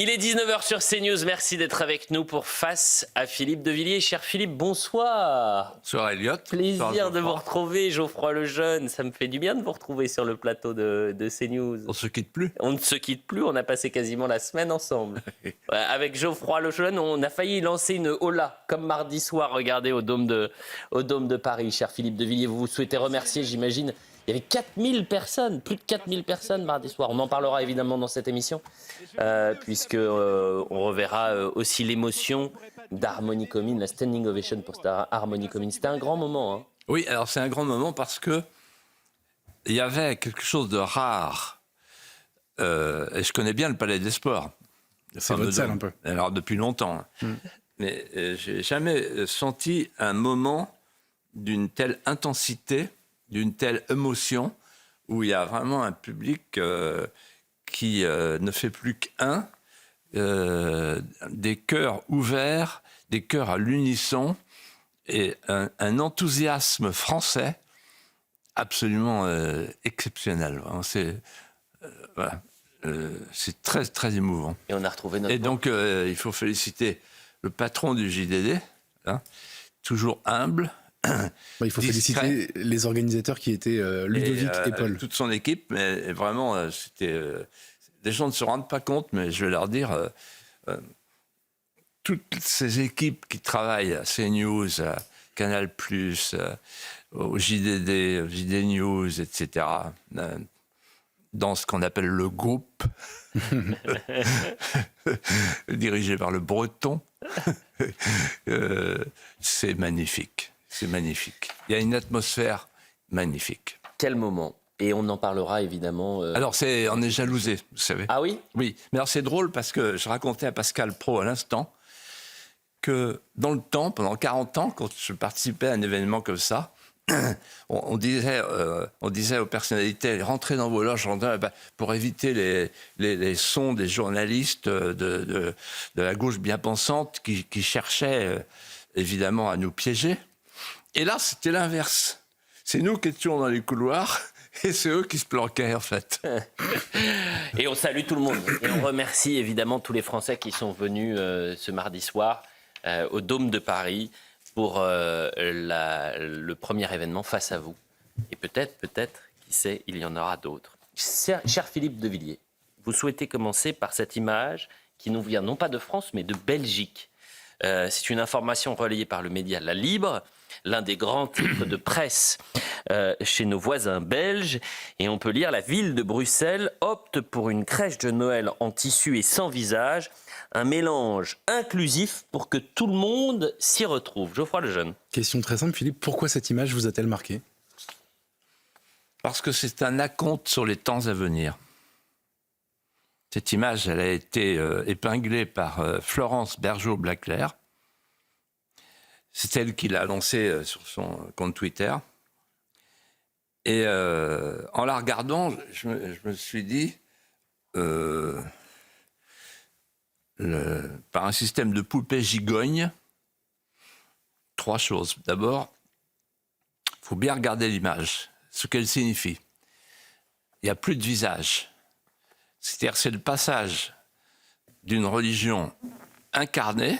Il est 19h sur CNews, merci d'être avec nous pour Face à Philippe de Villiers. Cher Philippe, bonsoir. Bonsoir Elliot. Plaisir de vous retrouver, Geoffroy Lejeune. Ça me fait du bien de vous retrouver sur le plateau de CNews. On ne se quitte plus. On ne se quitte plus, on a passé quasiment la semaine ensemble. Avec Geoffroy Lejeune, on a failli lancer une hola, comme mardi soir, regardez, au Dôme de Paris. Cher Philippe de Villiers, vous souhaitez remercier, j'imagine. Il y avait 4000 personnes, plus de 4000 personnes mardi soir. On en parlera évidemment dans cette émission, puisque on reverra aussi l'émotion d'Harmony Commune, la standing ovation pour Harmony Commune. C'était un grand moment. Hein. Oui, alors c'est un grand moment parce que il y avait quelque chose de rare. Et je connais bien le Palais des Sports. C'est votre salle un peu. Alors depuis longtemps. Mais j'ai jamais senti un moment d'une telle intensité, d'une telle émotion, où il y a vraiment un public qui ne fait plus qu'un, des cœurs ouverts, des cœurs à l'unisson, et un enthousiasme français absolument exceptionnel. Voilà, c'est très, très émouvant. Et on a retrouvé notre... Et donc, il faut féliciter le patron du JDD, hein, toujours humble. Il faut discret. féliciter les organisateurs qui étaient Ludovic et Paul. Toute son équipe, mais vraiment, c'était... les gens ne se rendent pas compte, mais je vais leur dire... toutes ces équipes qui travaillent à CNews, à Canal+, au JDD, au JD News, etc., dans ce qu'on appelle le groupe, dirigé par le Breton, c'est magnifique. C'est magnifique. Il y a une atmosphère magnifique. Quel moment. Et on en parlera évidemment. Alors, on est jalousé, vous savez. Ah oui ? Oui. Mais alors, c'est drôle parce que je racontais à Pascal Praud à l'instant que dans le temps, pendant 40 ans, quand je participais à un événement comme ça, on disait aux personnalités, rentrez dans vos loges pour éviter les sons des journalistes de la gauche bien pensante qui cherchaient évidemment à nous piéger. Et là, c'était l'inverse. C'est nous qui étions dans les couloirs et c'est eux qui se planquaient, en fait. Et on salue tout le monde. Et on remercie évidemment tous les Français qui sont venus ce mardi soir au Dôme de Paris pour le premier événement Face à vous. Et peut-être, qui sait, il y en aura d'autres. Cher Philippe de Villiers, vous souhaitez commencer par cette image qui nous vient non pas de France, mais de Belgique. C'est une information relayée par le média La Libre, l'un des grands titres de presse chez nos voisins belges. Et on peut lire « La ville de Bruxelles opte pour une crèche de Noël en tissu et sans visage, un mélange inclusif pour que tout le monde s'y retrouve ». Geoffroy Lejeune. Question très simple, Philippe, pourquoi cette image vous a-t-elle marqué ? Parce que c'est un acompte sur les temps à venir. Cette image, elle a été épinglée par Florence Bergeau-Blaclair. C'est elle qui l'a lancée sur son compte Twitter. Et en la regardant, je me suis dit, par un système de poupée gigogne, 3 choses. D'abord, il faut bien regarder l'image, ce qu'elle signifie. Il n'y a plus de visage. C'est-à-dire c'est le passage d'une religion incarnée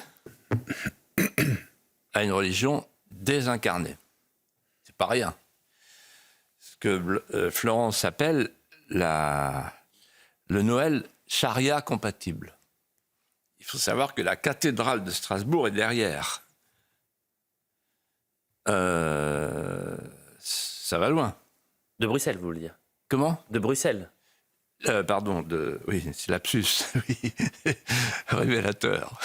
à une religion désincarnée. C'est pas rien. Ce que Florence appelle le Noël charia compatible. Il faut savoir que la cathédrale de Strasbourg est derrière. Ça va loin. De Bruxelles, vous voulez dire ? Comment ? De Bruxelles. Oui, c'est lapsus, oui, révélateur.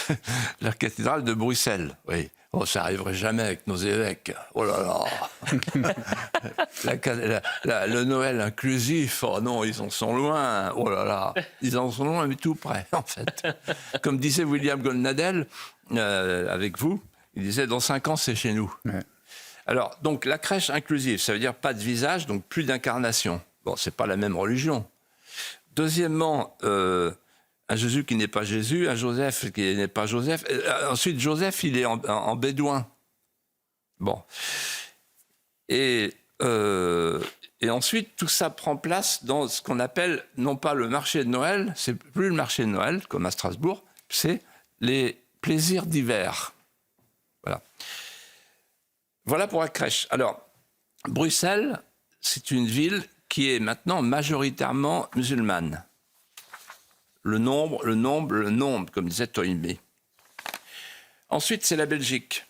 La cathédrale de Bruxelles, oui. Oh, ça n'arriverait jamais avec nos évêques. Oh là là. Le Noël inclusif, oh non, ils en sont loin. Oh là là, ils en sont loin, mais tout près, en fait. Comme disait William Goldnadel, avec vous, il disait, dans 5 ans, c'est chez nous. Ouais. Alors, donc, la crèche inclusive, ça veut dire pas de visage, donc plus d'incarnation. Bon, c'est pas la même religion. Deuxièmement, un Jésus qui n'est pas Jésus, un Joseph qui n'est pas Joseph. Ensuite, Joseph, il est en bédouin. Bon. Et Et ensuite, tout ça prend place dans ce qu'on appelle, non pas le marché de Noël, c'est plus le marché de Noël, comme à Strasbourg, c'est les plaisirs d'hiver. Voilà. Voilà pour la crèche. Alors, Bruxelles, c'est une ville qui est maintenant majoritairement musulmane. Le nombre, comme disait Toynbee. Ensuite, c'est la Belgique.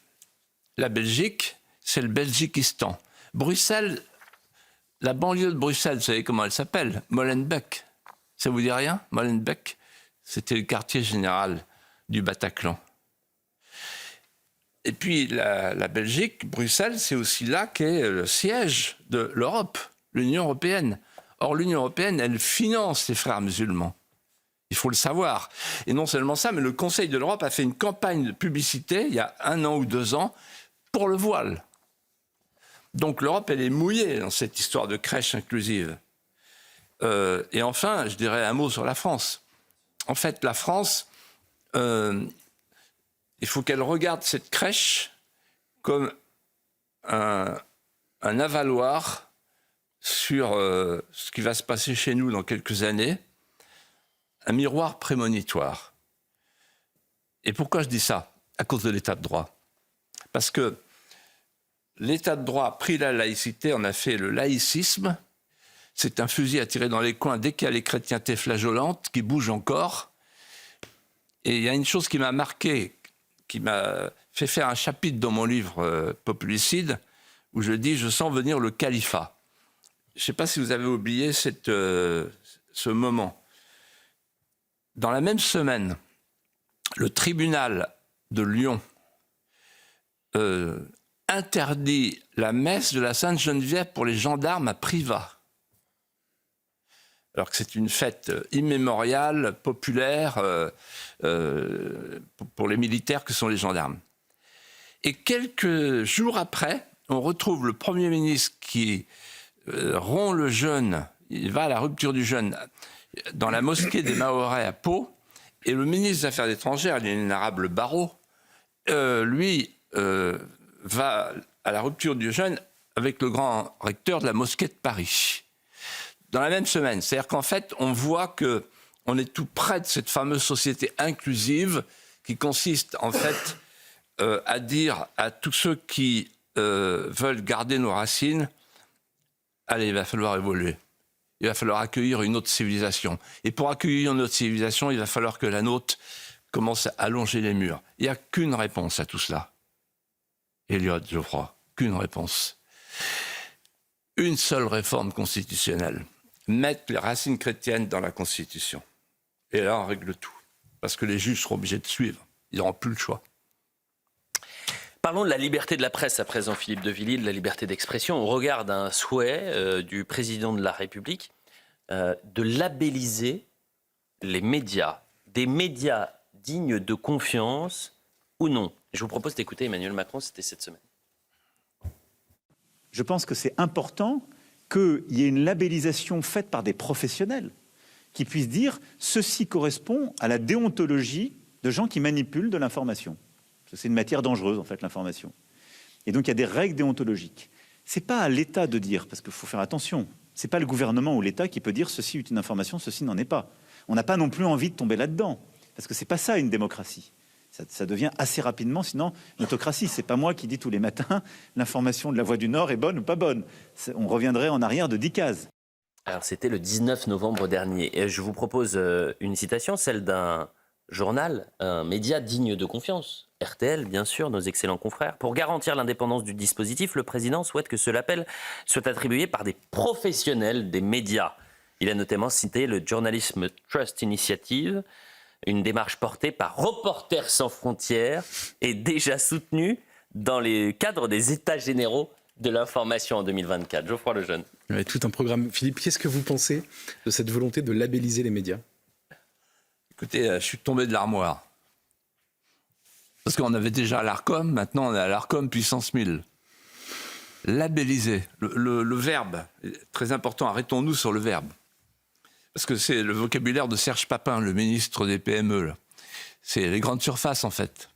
La Belgique, c'est le Belgiquistan. Bruxelles, la banlieue de Bruxelles, vous savez comment elle s'appelle? Molenbeek. Ça vous dit rien? Molenbeek, c'était le quartier général du Bataclan. Et puis la Belgique, Bruxelles, c'est aussi là qu'est le siège de l'Europe, l'Union européenne. Or, l'Union européenne, elle finance les frères musulmans. Il faut le savoir. Et non seulement ça, mais le Conseil de l'Europe a fait une campagne de publicité, il y a 1 an ou 2 ans, pour le voile. Donc l'Europe, elle est mouillée dans cette histoire de crèche inclusive. Et enfin, je dirais un mot sur la France. En fait, la France, il faut qu'elle regarde cette crèche comme un avaloir sur ce qui va se passer chez nous dans quelques années, un miroir prémonitoire. Et pourquoi je dis ça? À cause de l'état de droit. Parce que l'état de droit a pris la laïcité, en a fait le laïcisme. C'est un fusil à tirer dans les coins dès qu'il y a les chrétientés flageolantes qui bougent encore. Et il y a une chose qui m'a marqué, qui m'a fait faire un chapitre dans mon livre Populicide, où je dis « Je sens venir le califat ». Je ne sais pas si vous avez oublié ce moment. Dans la même semaine, le tribunal de Lyon interdit la messe de la Sainte-Geneviève pour les gendarmes à Privas. Alors que c'est une fête immémoriale, populaire, pour les militaires que sont les gendarmes. Et quelques jours après, on retrouve le Premier ministre qui rompt le jeûne, il va à la rupture du jeûne dans la mosquée des Mahorais à Pau, et le ministre des Affaires étrangères, l'inénarrable Barrot, lui va à la rupture du jeûne avec le grand recteur de la mosquée de Paris. Dans la même semaine. C'est-à-dire qu'en fait, on voit qu'on est tout près de cette fameuse société inclusive qui consiste en fait à dire à tous ceux qui veulent garder nos racines, allez, il va falloir évoluer. Il va falloir accueillir une autre civilisation. Et pour accueillir une autre civilisation, il va falloir que la nôtre commence à allonger les murs. Il n'y a qu'une réponse à tout cela. Eliot, Geoffroy, qu'une réponse. Une seule réforme constitutionnelle. Mettre les racines chrétiennes dans la Constitution. Et là, on règle tout. Parce que les juges seront obligés de suivre. Ils n'auront plus le choix. Parlons de la liberté de la presse à présent, Philippe de Villiers, de la liberté d'expression. On regarde un souhait du président de la République de labelliser les médias, des médias dignes de confiance ou non. Je vous propose d'écouter Emmanuel Macron, c'était cette semaine. Je pense que c'est important qu'il y ait une labellisation faite par des professionnels qui puissent dire « ceci correspond à la déontologie de gens qui manipulent de l'information ». C'est une matière dangereuse, en fait, l'information. Et donc, il y a des règles déontologiques. Ce n'est pas à l'État de dire, parce qu'il faut faire attention, ce n'est pas le gouvernement ou l'État qui peut dire « ceci est une information, ceci n'en est pas ». On n'a pas non plus envie de tomber là-dedans, parce que ce n'est pas ça une démocratie. Ça devient assez rapidement, sinon, une autocratie. Ce n'est pas moi qui dis tous les matins l'information de la Voix du Nord est bonne ou pas bonne. On reviendrait en arrière de 10 cases. Alors, c'était le 19 novembre dernier. Et je vous propose une citation, celle d'un journal, un média digne de confiance. RTL, bien sûr, nos excellents confrères. Pour garantir l'indépendance du dispositif, le président souhaite que ce label soit attribué par des professionnels des médias. Il a notamment cité le Journalism Trust Initiative, une démarche portée par Reporters sans frontières et déjà soutenue dans les cadres des États généraux de l'information en 2024. Geoffroy Lejeune. Ouais, tout un programme. Philippe, qu'est-ce que vous pensez de cette volonté de labelliser les médias? Écoutez, je suis tombé de l'armoire. Parce qu'on avait déjà l'ARCOM, maintenant on est à l'ARCOM puissance 1000. Labelliser, le verbe, est très important, arrêtons-nous sur le verbe. Parce que c'est le vocabulaire de Serge Papin, le ministre des PME. Là. C'est les grandes surfaces, en fait.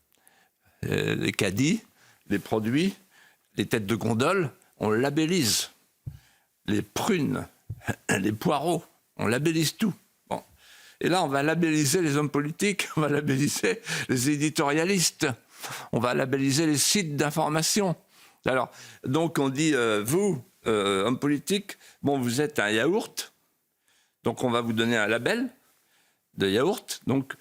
Les caddies, les produits, les têtes de gondole, on labellise. les prunes, les poireaux, on labellise tout. Bon. Et là, on va labelliser les hommes politiques, on va labelliser les éditorialistes, on va labelliser les sites d'information. Alors, donc on dit, vous, homme politique, bon, vous êtes un yaourt, donc on va vous donner un label de yaourt. Donc,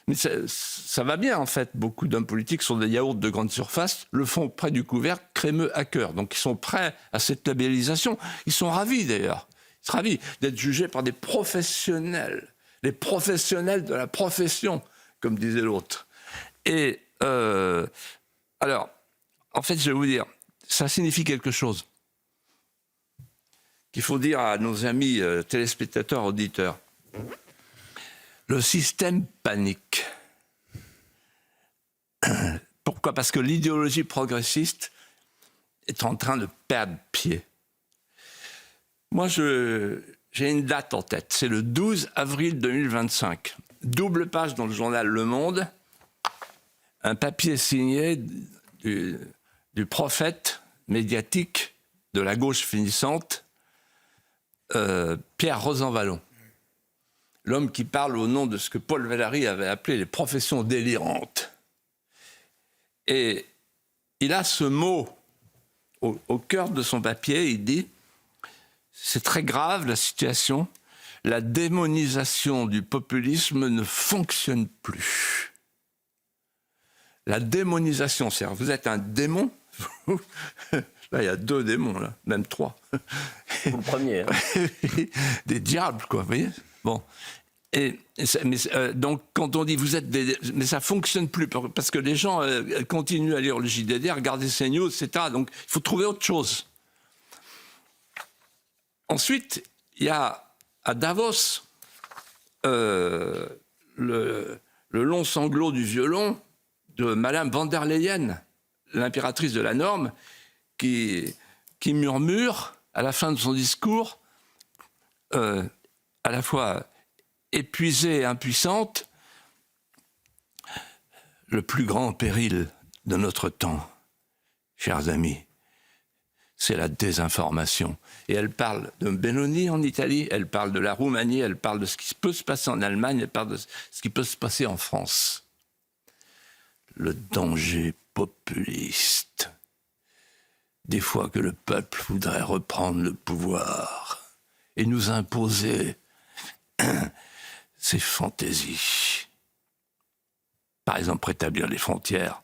mais ça va bien, en fait. Beaucoup d'hommes politiques sont des yaourts de grande surface, le font près du couvercle, crémeux à cœur. Donc, ils sont prêts à cette labellisation. Ils sont ravis, d'ailleurs. Ils sont ravis d'être jugés par des professionnels. Les professionnels de la profession, comme disait l'autre. Et, alors, en fait, je vais vous dire, ça signifie quelque chose qu'il faut dire à nos amis téléspectateurs, auditeurs. Le système panique. Pourquoi ? Parce que l'idéologie progressiste est en train de perdre pied. Moi, j'ai une date en tête. C'est le 12 avril 2025. Double page dans le journal Le Monde. Un papier signé du prophète médiatique de la gauche finissante, Pierre Rosanvallon. L'homme qui parle au nom de ce que Paul Valéry avait appelé les professions délirantes. Et il a ce mot au cœur de son papier, il dit « C'est très grave la situation, la démonisation du populisme ne fonctionne plus. » La démonisation, c'est-à-dire vous êtes un démon, là il y a 2 démons, là, même 3. Vous le premier. Hein. Des diables, quoi, vous voyez ? Bon. Donc, quand on dit vous êtes des... Mais ça ne fonctionne plus, parce que les gens continuent à lire le JDD, à regarder CNews, etc. Donc, il faut trouver autre chose. Ensuite, il y a à Davos le long sanglot du violon de Madame van der Leyen, l'impératrice de la norme, qui murmure à la fin de son discours, à la fois épuisée et impuissante, le plus grand péril de notre temps, chers amis, c'est la désinformation. Et elle parle de Benoni en Italie, elle parle de la Roumanie, elle parle de ce qui peut se passer en Allemagne, elle parle de ce qui peut se passer en France. Le danger populiste. Des fois que le peuple voudrait reprendre le pouvoir et nous imposer ses fantaisies. Par exemple, rétablir les frontières,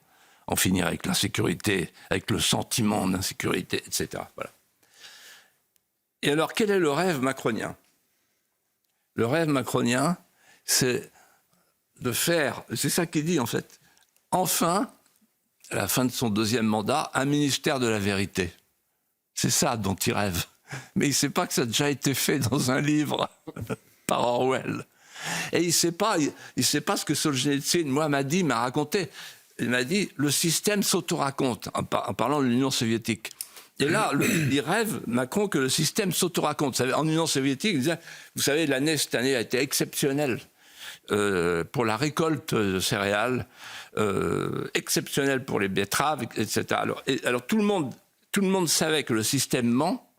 en finir avec l'insécurité, avec le sentiment d'insécurité, etc. Voilà. Et alors, quel est le rêve macronien ? Le rêve macronien, c'est de faire, c'est ça qu'il dit en fait, enfin, à la fin de son 2e mandat, un ministère de la vérité. C'est ça dont il rêve. Mais il ne sait pas que ça a déjà été fait dans un livre par Orwell. Et il ne sait pas ce que Solzhenitsyn, moi, m'a raconté. Il m'a dit, le système s'auto-raconte, en parlant de l'Union soviétique. Et là, il rêve, Macron, que le système s'auto-raconte. En Union soviétique, il disait, vous savez, l'année, cette année a été exceptionnelle pour la récolte de céréales, exceptionnelle pour les betteraves, etc. Alors tout le monde savait que le système ment,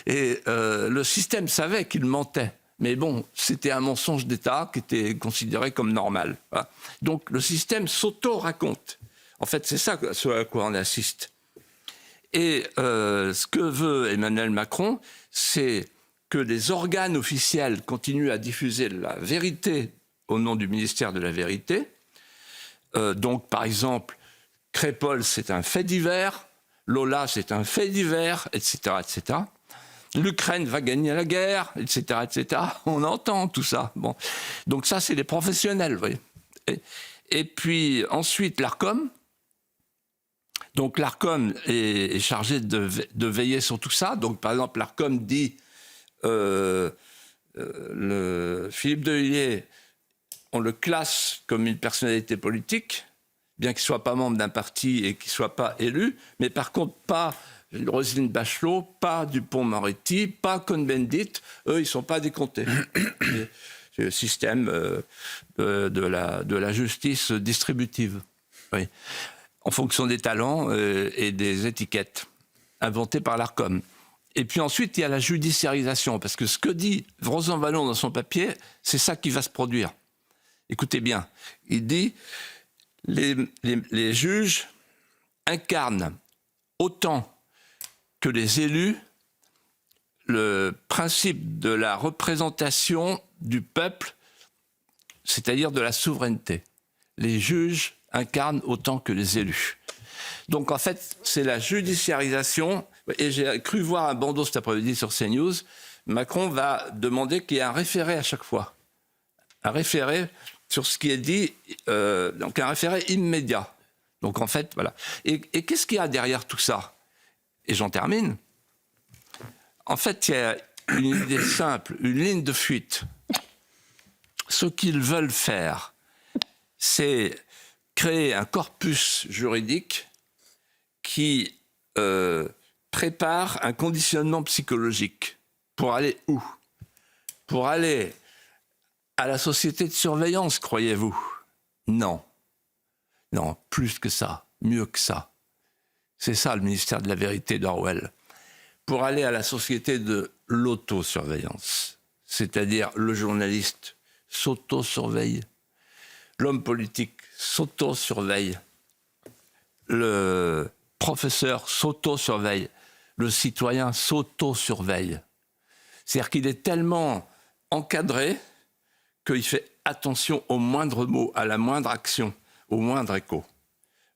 et le système savait qu'il mentait. Mais bon, c'était un mensonge d'État qui était considéré comme normal. Voilà. Donc le système s'auto-raconte. En fait, c'est ça ce à quoi on assiste. Et ce que veut Emmanuel Macron, c'est que les organes officiels continuent à diffuser la vérité au nom du ministère de la Vérité. Donc, par exemple, Crépol, c'est un fait divers, Lola, c'est un fait divers, etc., etc. L'Ukraine va gagner la guerre, etc., etc. On entend tout ça. Bon. Donc ça, c'est les professionnels, vous voyez. Et puis ensuite, l'Arcom. Donc l'Arcom est chargé de veiller sur tout ça. Donc par exemple, l'Arcom dit Philippe de Villiers, on le classe comme une personnalité politique, bien qu'il ne soit pas membre d'un parti et qu'il ne soit pas élu, mais par contre pas Roselyne Bachelot, pas Dupond-Moretti, pas Cohn-Bendit, eux, ils ne sont pas décomptés. C'est le système de la justice distributive, oui, en fonction des talents et des étiquettes. inventé par l'ARCOM. Et puis ensuite, il y a la judiciarisation, parce que ce que dit Rosan-Vallon dans son papier, c'est ça qui va se produire. Écoutez bien, il dit les juges incarnent autant que les élus le principe de la représentation du peuple, c'est-à-dire de la souveraineté. Les juges incarnent autant que les élus. Donc en fait, c'est la judiciarisation, et j'ai cru voir un bandeau cet après-midi sur CNews, Macron va demander qu'il y ait un référé à chaque fois. Un référé sur ce qui est dit, donc un référé immédiat. Donc en fait, voilà. Et qu'est-ce qu'il y a derrière tout ça? Et j'en termine. En fait, il y a une idée simple, une ligne de fuite. Ce qu'ils veulent faire, c'est créer un corpus juridique qui prépare un conditionnement psychologique. Pour aller où? Pour aller à la société de surveillance, croyez-vous? Non. Non, plus que ça, mieux que ça. C'est ça le ministère de la Vérité d'Orwell. Pour aller à la société de l'autosurveillance, c'est-à-dire le journaliste s'auto-surveille, l'homme politique s'auto-surveille, le professeur s'auto-surveille, le citoyen s'auto-surveille. C'est-à-dire qu'il est tellement encadré qu'il fait attention au moindre mot, à la moindre action, au moindre écho.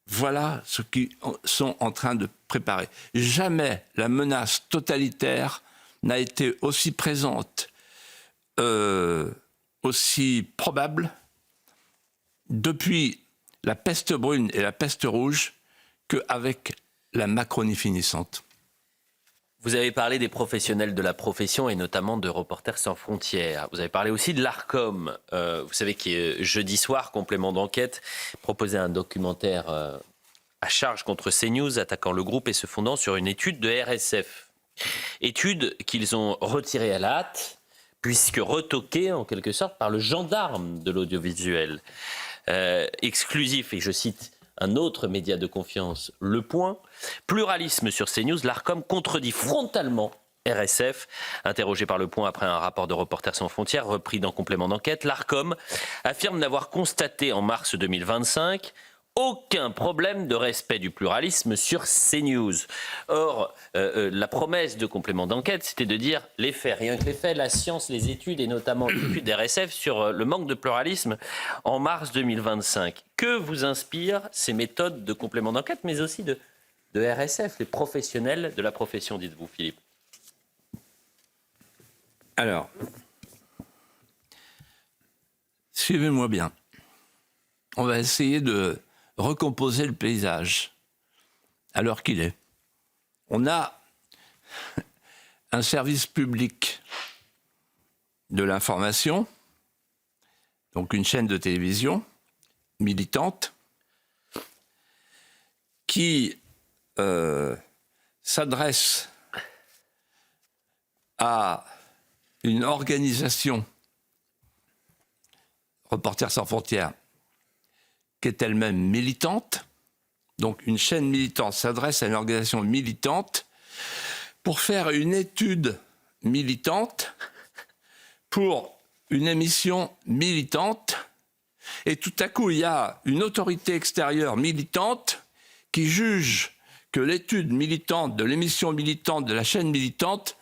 Voilà ce qu'ils sont en train de préparer. Jamais la menace totalitaire n'a été aussi présente, aussi probable depuis la peste brune et la peste rouge qu'avec la Macronie finissante. Vous avez parlé des professionnels de la profession et notamment de Reporters sans frontières. Vous avez parlé aussi de l'ARCOM. Vous savez que jeudi soir, complément d'enquête, proposait un documentaire à charge contre CNews, attaquant le groupe et se fondant sur une étude de RSF. Étude qu'ils ont retirée à la hâte, puisque retoquée en quelque sorte par le gendarme de l'audiovisuel. Exclusif, et je cite un autre média de confiance, Le Point, pluralisme sur CNews, l'ARCOM contredit frontalement RSF. Interrogé par Le Point après un rapport de Reporters sans frontières repris dans complément d'enquête, l'ARCOM affirme n'avoir constaté en mars 2025 aucun problème de respect du pluralisme sur CNews. Or, la promesse de complément d'enquête, c'était de dire les faits, rien que les faits, la science, les études, et notamment l'étude d'RSF sur le manque de pluralisme en mars 2025. Que vous inspirent ces méthodes de complément d'enquête, mais aussi de RSF, les professionnels de la profession, dites-vous, Philippe? Alors, suivez-moi bien. On va essayer de recomposer le paysage à l'heure qu'il est. On a un service public de l'information, donc une chaîne de télévision militante, qui s'adresse à une organisation, Reporters sans frontières, qui est elle-même militante. Donc une chaîne militante s'adresse à une organisation militante pour faire une étude militante pour une émission militante. Et tout à coup, il y a une autorité extérieure militante qui juge que l'étude militante de l'émission militante de la chaîne militante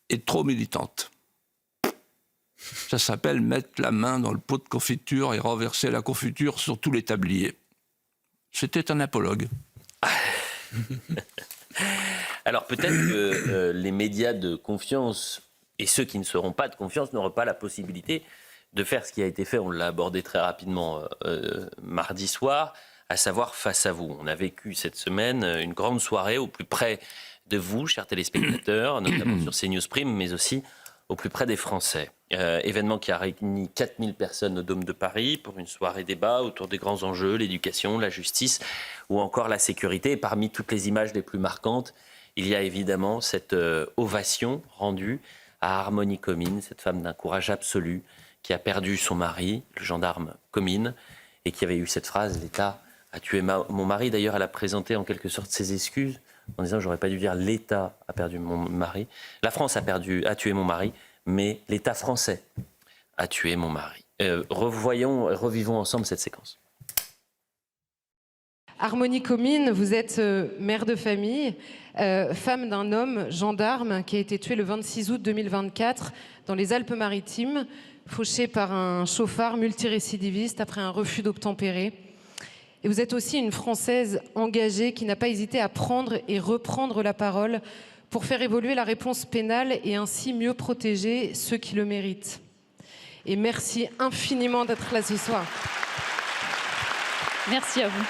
est trop militante. Ça s'appelle mettre la main dans le pot de confiture et renverser la confiture sur tout les tabliers. C'était un apologue. Alors peut-être que les médias de confiance et ceux qui ne seront pas de confiance n'auront pas la possibilité de faire ce qui a été fait, on l'a abordé très rapidement mardi soir, à savoir Face à vous. On a vécu cette semaine une grande soirée au plus près de vous, chers téléspectateurs, notamment sur CNews Prime, mais aussi au plus près des Français. Événement qui a réuni 4000 personnes au Dôme de Paris pour une soirée débat autour des grands enjeux, l'éducation, la justice ou encore la sécurité. Et parmi toutes les images les plus marquantes, il y a évidemment cette ovation rendue à Harmonie Comines, cette femme d'un courage absolu qui a perdu son mari, le gendarme Comines, et qui avait eu cette phrase « L'État a tué mon mari ». D'ailleurs, elle a présenté en quelque sorte ses excuses en disant j'aurais pas dû dire l'État a perdu mon mari. La France a tué mon mari, mais l'État français a tué mon mari. Revivons ensemble cette séquence. Harmonie Comines, vous êtes mère de famille, femme d'un homme gendarme qui a été tué le 26 août 2024 dans les Alpes-Maritimes, fauché par un chauffard multirécidiviste après un refus d'obtempérer. Et vous êtes aussi une Française engagée qui n'a pas hésité à prendre et reprendre la parole pour faire évoluer la réponse pénale et ainsi mieux protéger ceux qui le méritent. Et merci infiniment d'être là ce soir. Merci à vous.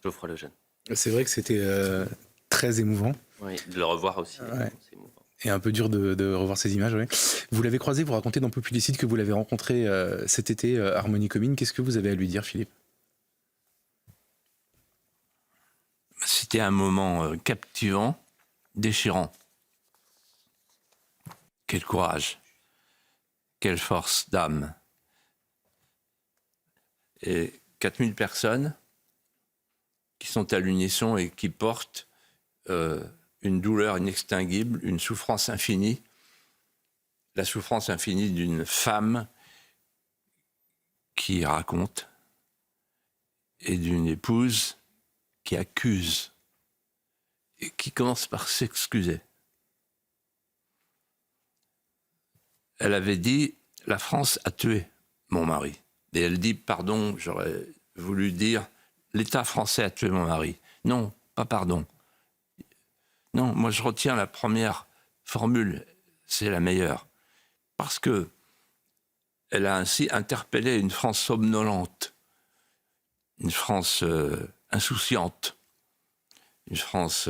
Geoffroy Lejeune. C'est vrai que c'était très émouvant. Oui, de le revoir aussi. Ouais. C'est émouvant. Et un peu dur de revoir ces images. Ouais. Vous l'avez croisé, vous racontez dans Populicide que vous l'avez rencontré cet été, Harmonie Comines. Qu'est-ce que vous avez à lui dire, Philippe? C'était un moment captivant, déchirant. Quel courage, quelle force d'âme. Et 4000 personnes qui sont à l'unisson et qui portent une douleur inextinguible, une souffrance infinie, la souffrance infinie d'une femme qui raconte et d'une épouse qui accuse et qui commence par s'excuser. Elle avait dit « La France a tué mon mari ». Et elle dit « Pardon, j'aurais voulu dire « L'État français a tué mon mari ». Non, pas pardon. Non, moi je retiens la première formule, c'est la meilleure. Parce que elle a ainsi interpellé une France somnolente, une France insouciante, une France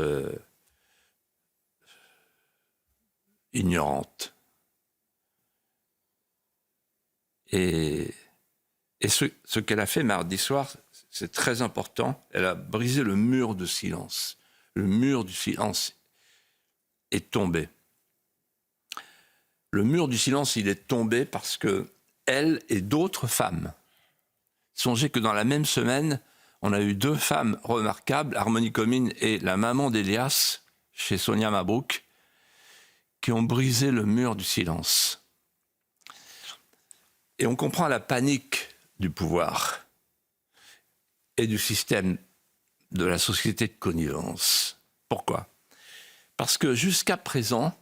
ignorante. Et ce qu'elle a fait mardi soir, c'est très important, elle a brisé le mur de silence. Le mur du silence est tombé. Le mur du silence, il est tombé parce que elle et d'autres femmes. Songez que dans la même semaine, on a eu 2 femmes remarquables, Harmonie Comines et la maman d'Elias, chez Sonia Mabrouk, qui ont brisé le mur du silence. Et on comprend la panique du pouvoir et du système de la société de connivence. Pourquoi ? Parce que jusqu'à présent,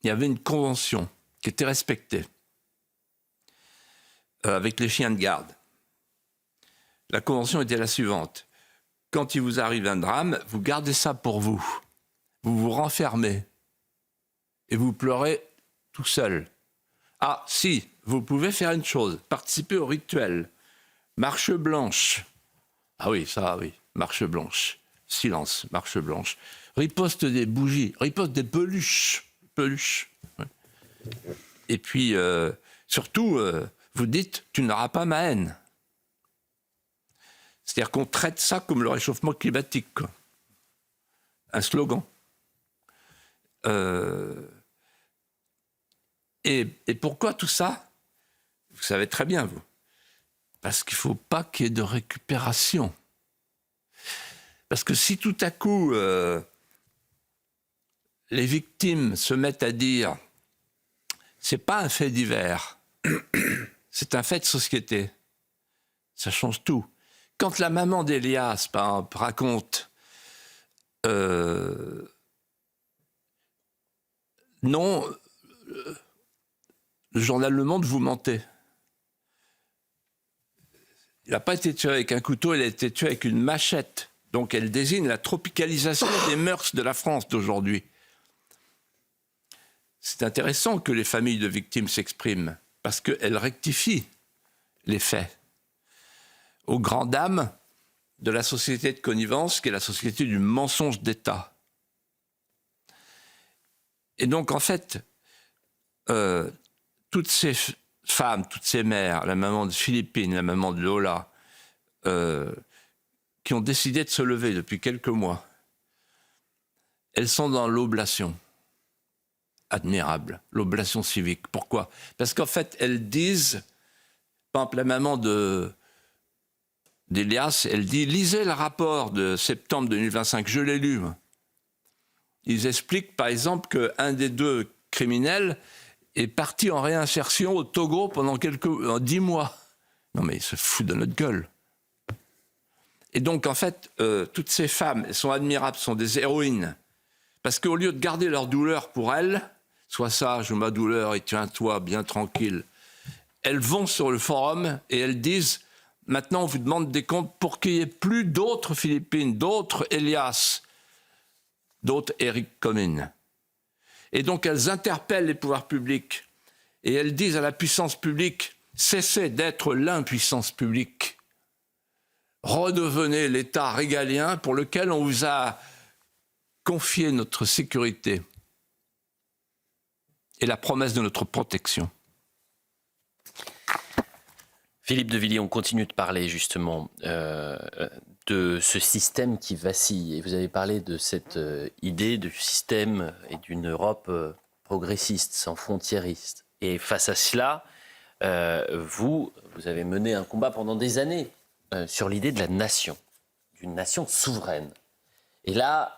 il y avait une convention qui était respectée avec les chiens de garde. La convention était la suivante. Quand il vous arrive un drame, vous gardez ça pour vous. Vous vous renfermez et vous pleurez tout seul. Ah, si, vous pouvez faire une chose, participer au rituel. Marche blanche. Ah oui, ça, oui. Marche blanche. Silence, marche blanche. Riposte des bougies, riposte des peluches. Peluches. Ouais. Et puis, surtout, vous dites, tu n'auras pas ma haine. C'est-à-dire qu'on traite ça comme le réchauffement climatique, quoi. Un slogan. Et pourquoi tout ça ? Vous savez très bien, vous. Parce qu'il ne faut pas qu'il y ait de récupération. Parce que si tout à coup, les victimes se mettent à dire « c'est pas un fait divers, c'est un fait de société », ça change tout. Quand la maman d'Elias, par exemple, raconte non, le journal Le Monde, vous mentez. Il n'a pas été tué avec un couteau, il a été tué avec une machette. Donc elle désigne la tropicalisation des mœurs de la France d'aujourd'hui. c'est intéressant que les familles de victimes s'expriment, parce qu'elles rectifient les faits. Aux grandes dames de la société de connivence, qui est la société du mensonge d'État. Et donc, en fait, toutes ces femmes, toutes ces mères, la maman de Philippine, la maman de Lola, qui ont décidé de se lever depuis quelques mois, elles sont dans l'oblation. Admirable, l'oblation civique. Pourquoi? Parce qu'en fait, elles disent, par exemple, la maman d'Elias, elle dit, lisez le rapport de septembre 2025, je l'ai lu. Ils expliquent, par exemple, qu'un des deux criminels est parti en réinsertion au Togo pendant 10 mois. Non mais ils se foutent de notre gueule. Et donc, en fait, toutes ces femmes, elles sont admirables, sont des héroïnes. Parce qu'au lieu de garder leur douleur pour elles, sois sage ma douleur et tiens-toi bien tranquille, elles vont sur le forum et elles disent, maintenant on vous demande des comptes pour qu'il n'y ait plus d'autres Philippines, d'autres Elias, d'autres Eric Comyn. Et donc elles interpellent les pouvoirs publics et elles disent à la puissance publique, cessez d'être l'impuissance publique. Redevenez l'État régalien pour lequel on vous a confié notre sécurité et la promesse de notre protection. Philippe de Villiers, on continue de parler justement de ce système qui vacille. Et vous avez parlé de cette idée du système et d'une Europe progressiste, sans frontiériste. Et face à cela, vous avez mené un combat pendant des années sur l'idée de la nation, d'une nation souveraine. Et là,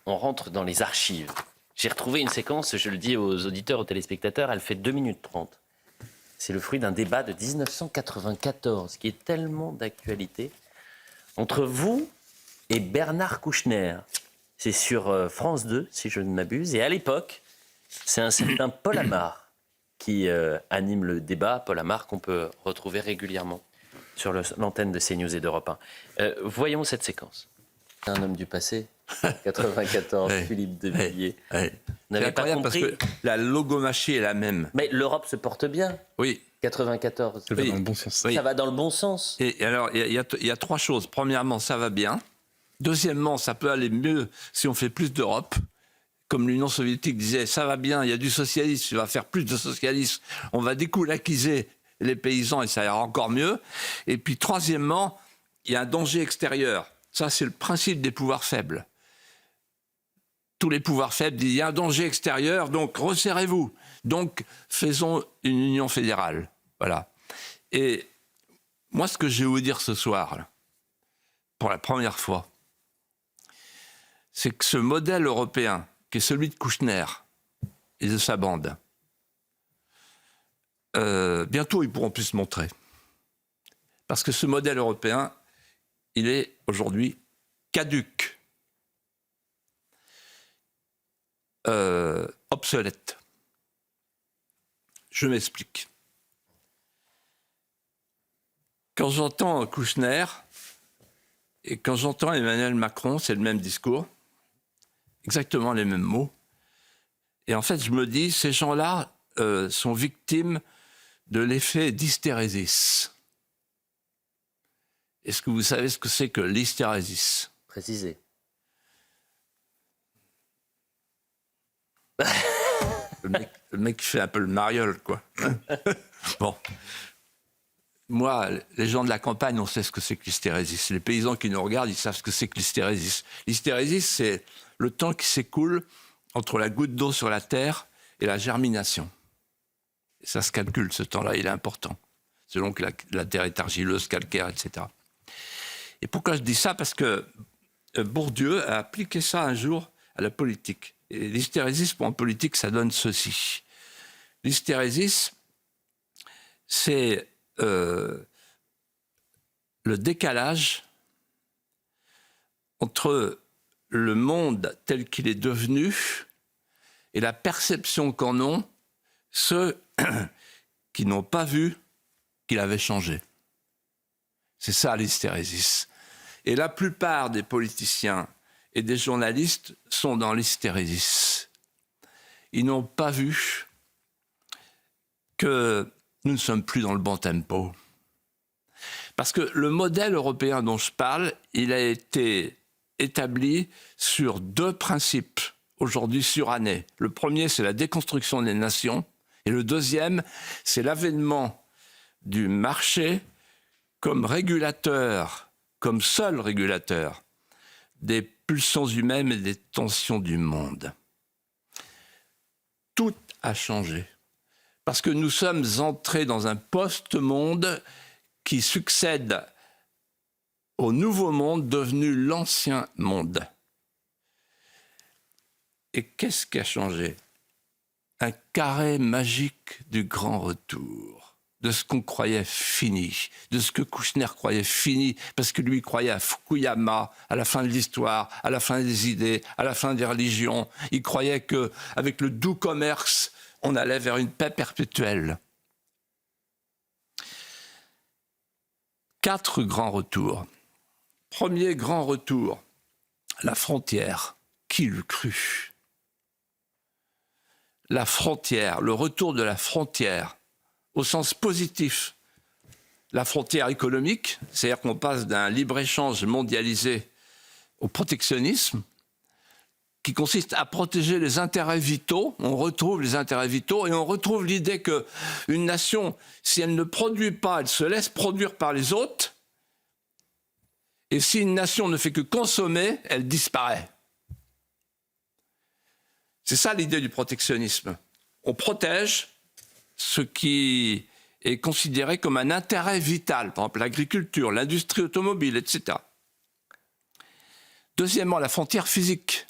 on rentre dans les archives. J'ai retrouvé une séquence, je le dis aux auditeurs, aux téléspectateurs, elle fait 2 minutes 30. C'est le fruit d'un débat de 1994, qui est tellement d'actualité, entre vous et Bernard Kouchner. C'est sur France 2, si je ne m'abuse. Et à l'époque, c'est un certain Paul Amar qui anime le débat. Paul Amar qu'on peut retrouver régulièrement sur l'antenne de CNews et d'Europe 1. Voyons cette séquence. Un homme du passé, 94, ouais, Philippe de Villiers. Ouais. Vous n'avez pas compris parce que la logomachie est la même. Mais l'Europe se porte bien. Oui. 94. Ça va dans le bon sens. Ça va dans le bon sens. Et alors, il y a 3 choses. Premièrement, ça va bien. Deuxièmement, ça peut aller mieux si on fait plus d'Europe. Comme l'Union soviétique disait, ça va bien, il y a du socialisme, il va faire plus de socialisme. On va découlaquiser les paysans et ça ira encore mieux. Et puis, troisièmement, il y a un danger extérieur. Ça, c'est le principe des pouvoirs faibles. Tous les pouvoirs faibles disent, il y a un danger extérieur, donc resserrez-vous. Donc, faisons une union fédérale. Voilà. Et moi, ce que je vais vous dire ce soir, là, pour la première fois, c'est que ce modèle européen, qui est celui de Kouchner et de sa bande, bientôt, ils pourront plus se montrer. Parce que ce modèle européen, il est aujourd'hui caduc, obsolète. Je m'explique. Quand j'entends Kouchner et quand j'entends Emmanuel Macron, c'est le même discours, exactement les mêmes mots. Et en fait, je me dis, ces gens-là sont victimes de l'effet d'hystérésis. Est-ce que vous savez ce que c'est que l'hystérésis? Précisez. Le mec qui fait un peu le mariole, quoi. Bon. Moi, les gens de la campagne, on sait ce que c'est que l'hystérésis. Les paysans qui nous regardent, ils savent ce que c'est que l'hystérésis. L'hystérésis, c'est le temps qui s'écoule entre la goutte d'eau sur la terre et la germination. Et ça se calcule, ce temps-là, il est important. Selon que la terre est argileuse, calcaire, etc. Et pourquoi je dis ça? Parce que Bourdieu a appliqué ça un jour à la politique. Et l'hystérésis, pour en politique, ça donne ceci. L'hystérésis, c'est le décalage entre le monde tel qu'il est devenu et la perception qu'en ont ceux qui n'ont pas vu qu'il avait changé. C'est ça l'hystérésis. Et la plupart des politiciens et des journalistes sont dans l'hystérésis. ils n'ont pas vu que nous ne sommes plus dans le bon tempo. Parce que le modèle européen dont je parle, il a été établi sur 2 principes, aujourd'hui surannés. Le premier, c'est la déconstruction des nations, et le deuxième, c'est l'avènement du marché comme régulateur, comme seul régulateur des pulsions humaines et des tensions du monde. Tout a changé. Parce que nous sommes entrés dans un post-monde qui succède au nouveau monde devenu l'ancien monde. Et qu'est-ce qui a changé? Un carré magique du grand retour, de ce qu'on croyait fini, de ce que Kouchner croyait fini, parce que lui croyait à Fukuyama, à la fin de l'histoire, à la fin des idées, à la fin des religions. Il croyait qu'avec le doux commerce, on allait vers une paix perpétuelle. 4 grands retours. Premier grand retour, la frontière. Qui l'eût cru? La frontière, le retour de la frontière, au sens positif. La frontière économique, c'est-à-dire qu'on passe d'un libre-échange mondialisé au protectionnisme, qui consiste à protéger les intérêts vitaux. On retrouve les intérêts vitaux et on retrouve l'idée qu'une nation, si elle ne produit pas, elle se laisse produire par les autres. Et si une nation ne fait que consommer, elle disparaît. C'est ça l'idée du protectionnisme. On protège ce qui est considéré comme un intérêt vital, par exemple l'agriculture, l'industrie automobile, etc. Deuxièmement, la frontière physique.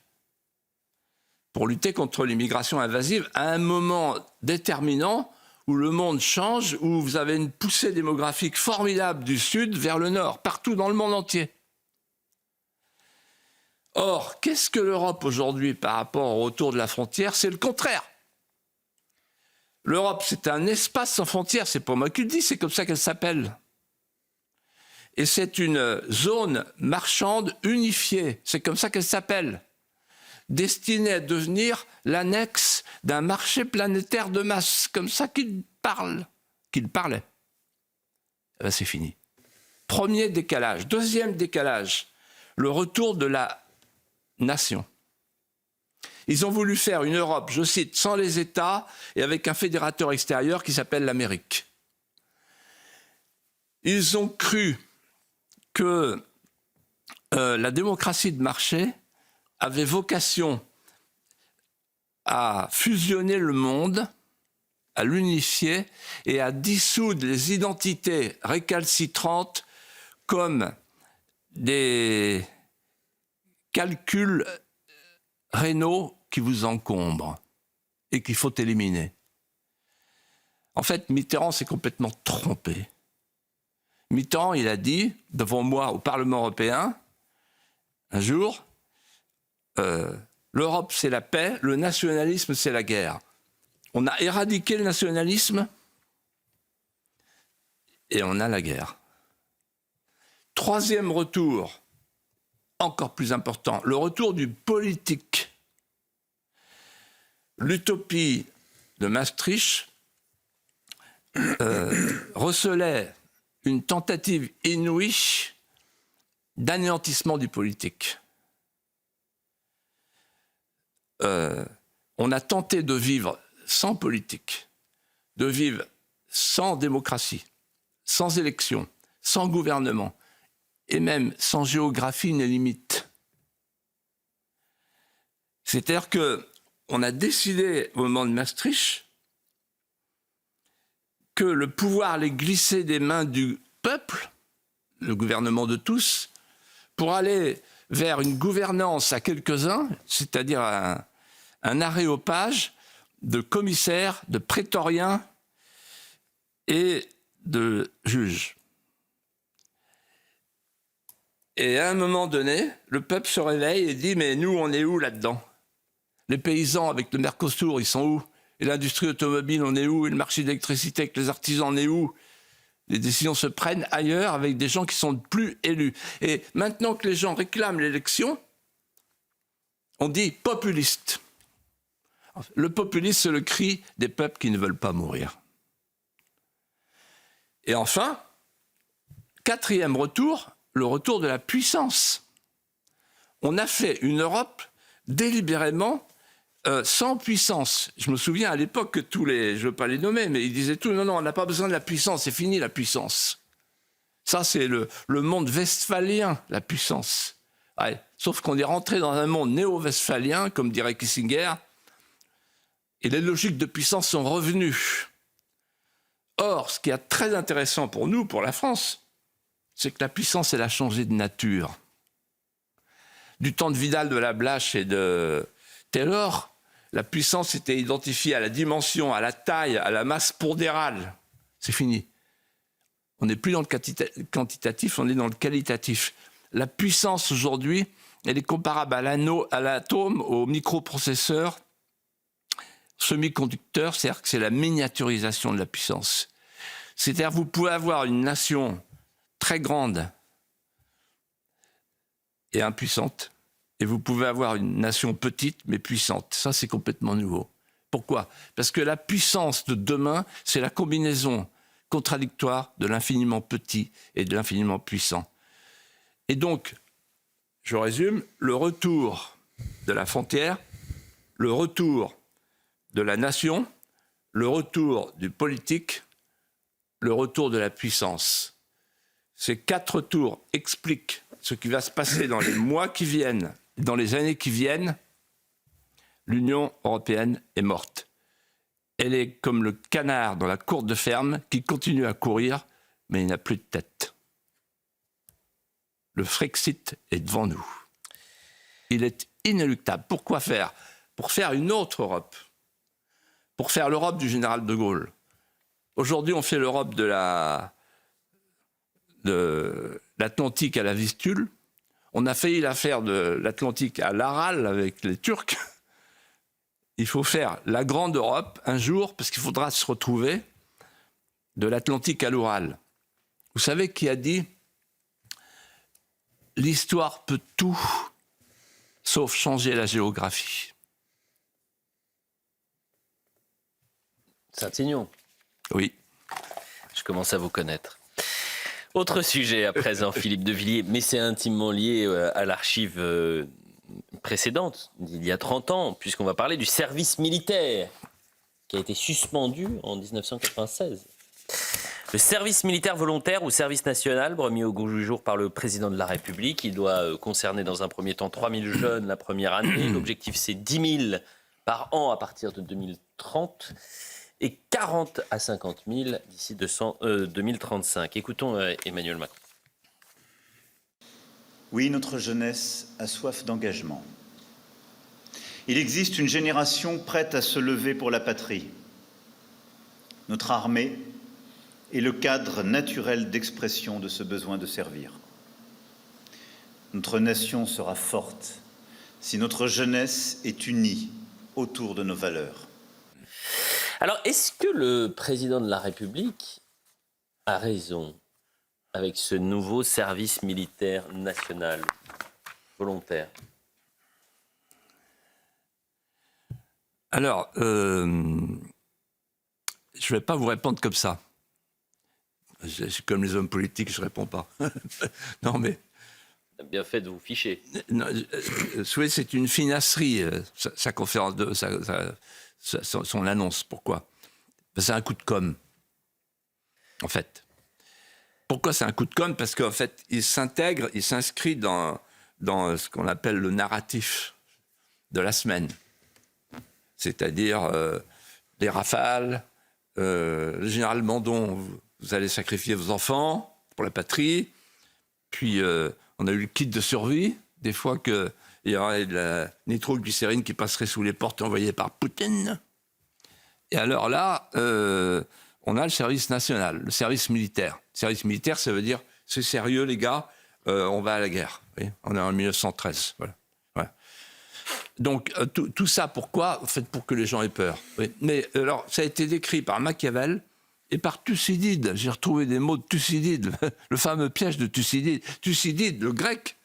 Pour lutter contre l'immigration invasive, à un moment déterminant où le monde change, où vous avez une poussée démographique formidable du sud vers le nord, partout dans le monde entier. Or, qu'est-ce que l'Europe aujourd'hui par rapport au retour de la frontière? C'est le contraire. L'Europe, c'est un espace sans frontières, c'est pas moi qui le dis, c'est comme ça qu'elle s'appelle. Et c'est une zone marchande unifiée, c'est comme ça qu'elle s'appelle. Destiné à devenir l'annexe d'un marché planétaire de masse, comme ça qu'il parlait. Ben, c'est fini. Premier décalage. Deuxième décalage, le retour de la nation. Ils ont voulu faire une Europe, je cite, sans les États et avec un fédérateur extérieur qui s'appelle l'Amérique. Ils ont cru que la démocratie de marché avait vocation à fusionner le monde, à l'unifier et à dissoudre les identités récalcitrantes comme des calculs rénaux qui vous encombrent et qu'il faut éliminer. En fait, Mitterrand s'est complètement trompé. Mitterrand, il a dit, devant moi au Parlement européen, un jour, l'Europe c'est la paix, le nationalisme c'est la guerre. On a éradiqué le nationalisme et on a la guerre. Troisième retour, encore plus important, le retour du politique. L'utopie de Maastricht recelait une tentative inouïe d'anéantissement du politique. On a tenté de vivre sans politique, de vivre sans démocratie, sans élection, sans gouvernement, et même sans géographie ni limite. C'est-à-dire qu'on a décidé au moment de Maastricht que le pouvoir allait glisser des mains du peuple, le gouvernement de tous, pour aller vers une gouvernance à quelques-uns, c'est-à-dire un aréopage de commissaires, de prétoriens et de juges. Et à un moment donné, le peuple se réveille et dit « mais nous, on est où là-dedans ?» Les paysans avec le Mercosur, ils sont où? Et l'industrie automobile, on est où? Et le marché d'électricité avec les artisans, on est où? Les décisions se prennent ailleurs avec des gens qui sont plus élus. Et maintenant que les gens réclament l'élection, on dit populiste. Le populisme, c'est le cri des peuples qui ne veulent pas mourir. Et enfin, quatrième retour, le retour de la puissance. On a fait une Europe délibérément sans puissance. Je me souviens à l'époque que tous les, je ne veux pas les nommer, mais ils disaient tout, non, on n'a pas besoin de la puissance, c'est fini la puissance. Ça, c'est le monde westphalien, la puissance. Ouais. Sauf qu'on est rentré dans un monde néo-westphalien, comme dirait Kissinger, et les logiques de puissance sont revenues. Or, ce qui est très intéressant pour nous, pour la France, c'est que la puissance, elle a changé de nature. Du temps de Vidal, de la Blache et de Taylor, la puissance était identifiée à la dimension, à la taille, à la masse pondérale. C'est fini. On n'est plus dans le quantitatif, on est dans le qualitatif. La puissance aujourd'hui, elle est comparable à l'atome, au microprocesseur, semi-conducteur, c'est-à-dire que c'est la miniaturisation de la puissance. C'est-à-dire que vous pouvez avoir une nation très grande et impuissante, et vous pouvez avoir une nation petite mais puissante. Ça, c'est complètement nouveau. Pourquoi ? Parce que la puissance de demain, c'est la combinaison contradictoire de l'infiniment petit et de l'infiniment puissant. Et donc, je résume, le retour de la frontière, le retour de la nation, le retour du politique, le retour de la puissance. Ces 4 tours expliquent ce qui va se passer dans les mois qui viennent, dans les années qui viennent. L'Union européenne est morte. Elle est comme le canard dans la cour de ferme qui continue à courir, mais il n'a plus de tête. Le Frexit est devant nous. Il est inéluctable. Pourquoi faire ? Pour faire une autre Europe. Pour faire l'Europe du général de Gaulle. Aujourd'hui, on fait l'Europe de l'Atlantique à la Vistule. On a failli la faire de l'Atlantique à l'Aral avec les Turcs. Il faut faire la grande Europe un jour, parce qu'il faudra se retrouver de l'Atlantique à l'Oural. Vous savez qui a dit « L'histoire peut tout, sauf changer la géographie ». Saint-Aignan. Oui. Je commence à vous connaître. Autre sujet à présent, Philippe de Villiers, mais c'est intimement lié à l'archive précédente, d'il y a 30 ans, puisqu'on va parler du service militaire, qui a été suspendu en 1996. Le service militaire volontaire ou service national, remis au goût du jour par le président de la République, il doit concerner dans un premier temps 3 000 jeunes la première année. L'objectif, c'est 10 000 par an à partir de 2030 et 40 à 50 000 d'ici 2035. Écoutons Emmanuel Macron. Oui, notre jeunesse a soif d'engagement. Il existe une génération prête à se lever pour la patrie. Notre armée est le cadre naturel d'expression de ce besoin de servir. Notre nation sera forte si notre jeunesse est unie autour de nos valeurs. Alors, est-ce que le président de la République a raison avec ce nouveau service militaire national volontaire ? Alors, je ne vais pas vous répondre comme ça. Comme les hommes politiques, je ne réponds pas. Non, mais... Bien fait de vous ficher. C'est une finasserie, sa conférence, son annonce. Pourquoi ? C'est un coup de com', en fait. Pourquoi c'est un coup de com'? Parce qu'en fait, il s'intègre, il s'inscrit dans ce qu'on appelle le narratif de la semaine. C'est-à-dire des rafales, le général Mandon, vous allez sacrifier vos enfants pour la patrie, puis on a eu le kit de survie, des fois qu'il y aurait de la nitroglycérine qui passerait sous les portes envoyées par Poutine. Et alors là, on a le service national, le service militaire. Le service militaire, ça veut dire, c'est sérieux les gars, on va à la guerre. Oui, on est en 1913, voilà. Donc, tout ça, pourquoi ? En fait, pour que les gens aient peur. Oui. Mais alors, ça a été décrit par Machiavel et par Thucydide. J'ai retrouvé des mots de Thucydide, le fameux piège de Thucydide. Thucydide, le grec.